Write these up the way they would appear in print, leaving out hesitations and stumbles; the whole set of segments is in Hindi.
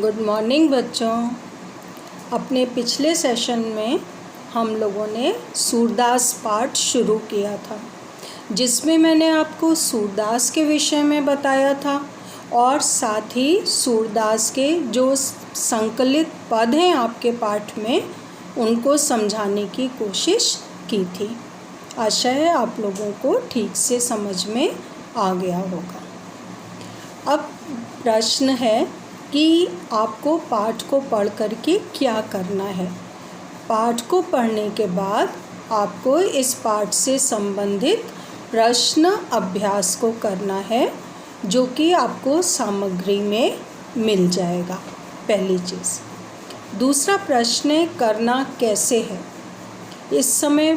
गुड मॉर्निंग बच्चों। अपने पिछले सेशन में हम लोगों ने सूरदास पाठ शुरू किया था, जिसमें मैंने आपको सूरदास के विषय में बताया था और साथ ही सूरदास के जो संकलित पद हैं आपके पाठ में उनको समझाने की कोशिश की थी। आशा है आप लोगों को ठीक से समझ में आ गया होगा। अब प्रश्न है कि आपको पाठ को पढ़ कर के क्या करना है। पाठ को पढ़ने के बाद आपको इस पाठ से संबंधित प्रश्न अभ्यास को करना है, जो कि आपको सामग्री में मिल जाएगा। पहली चीज़। दूसरा प्रश्न है करना कैसे है। इस समय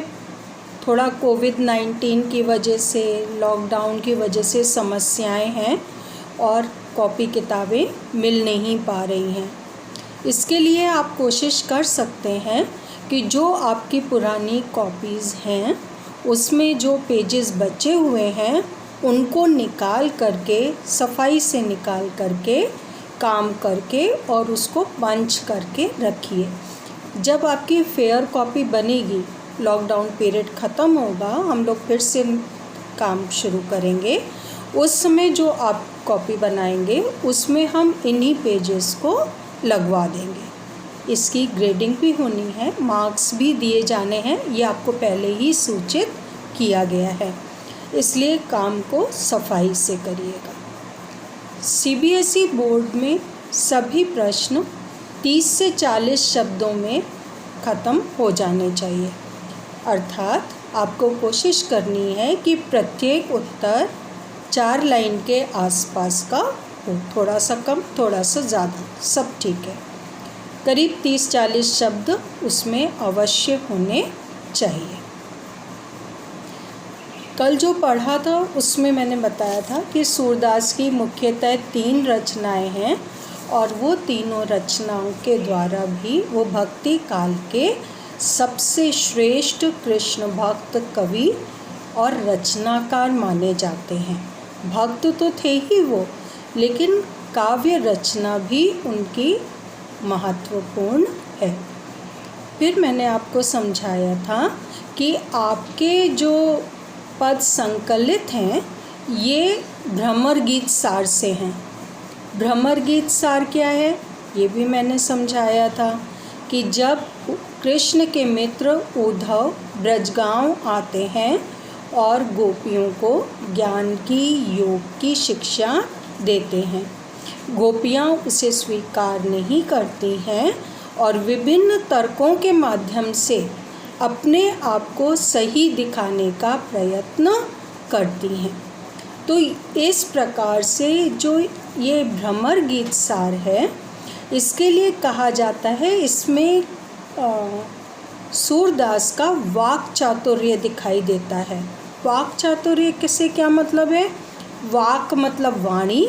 थोड़ा कोविड-19 की वजह से, लॉकडाउन की वजह से समस्याएं हैं और कॉपी किताबें मिल नहीं पा रही हैं। इसके लिए आप कोशिश कर सकते हैं कि जो आपकी पुरानी कॉपीज़ हैं उसमें जो पेजेस बचे हुए हैं उनको निकाल करके, सफाई से निकाल करके, काम करके और उसको पंच करके रखिए। जब आपकी फेयर कॉपी बनेगी, लॉकडाउन पीरियड ख़त्म होगा, हम लोग फिर से काम शुरू करेंगे, उस समय जो आप कॉपी बनाएंगे उसमें हम इन्हीं पेजेस को लगवा देंगे। इसकी ग्रेडिंग भी होनी है, मार्क्स भी दिए जाने हैं, ये आपको पहले ही सूचित किया गया है, इसलिए काम को सफाई से करिएगा। सीबीएसई बोर्ड में सभी प्रश्न 30 से 40 शब्दों में ख़त्म हो जाने चाहिए। अर्थात आपको कोशिश करनी है कि प्रत्येक उत्तर 4 लाइन के आसपास का हो, थोड़ा सा कम, थोड़ा सा ज़्यादा, सब ठीक है। करीब 30-40 शब्द उसमें अवश्य होने चाहिए। कल जो पढ़ा था उसमें मैंने बताया था कि सूरदास की मुख्यतः 3 रचनाएं हैं और वो तीनों रचनाओं के द्वारा भी वो भक्ति काल के सबसे श्रेष्ठ कृष्ण भक्त कवि और रचनाकार माने जाते हैं। भक्त तो थे ही वो, लेकिन काव्य रचना भी उनकी महत्वपूर्ण है। फिर मैंने आपको समझाया था कि आपके जो पद संकलित हैं ये भ्रमर गीत सार से हैं। भ्रमर गीत सार क्या है ये भी मैंने समझाया था कि जब कृष्ण के मित्र उद्धव ब्रजगांव आते हैं और गोपियों को ज्ञान की, योग की शिक्षा देते हैं, गोपियाँ उसे स्वीकार नहीं करती हैं और विभिन्न तर्कों के माध्यम से अपने आप को सही दिखाने का प्रयत्न करती हैं। तो इस प्रकार से जो ये भ्रमर गीत सार है, इसके लिए कहा जाता है, इसमें सूरदास का वाक चातुर्य दिखाई देता है। वाक चातुर्य किसे क्या मतलब है? वाक मतलब वाणी,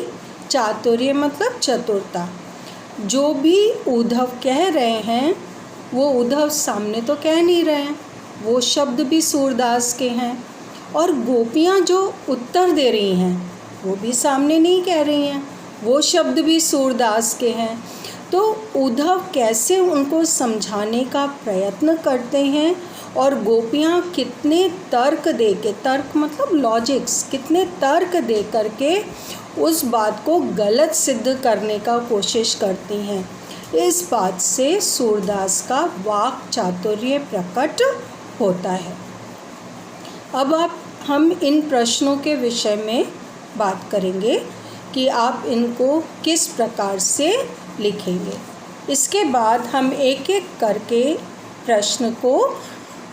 चातुर्य मतलब चतुरता। जो भी उद्धव कह रहे हैं वो उद्धव सामने तो कह नहीं रहे हैं, वो शब्द भी सूरदास के हैं, और गोपियाँ जो उत्तर दे रही हैं वो भी सामने नहीं कह रही हैं, वो शब्द भी सूरदास के हैं। तो उद्धव कैसे उनको समझाने का प्रयत्न करते हैं और गोपियाँ कितने तर्क दे के, तर्क मतलब लॉजिक्स, कितने तर्क दे करके उस बात को गलत सिद्ध करने का कोशिश करती हैं, इस बात से सूरदास का वाक चातुर्य प्रकट होता है। अब हम इन प्रश्नों के विषय में बात करेंगे कि आप इनको किस प्रकार से लिखेंगे। इसके बाद हम एक एक करके प्रश्न को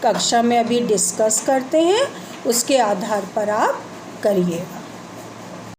कक्षा में अभी डिस्कस करते हैं, उसके आधार पर आप करिएगा।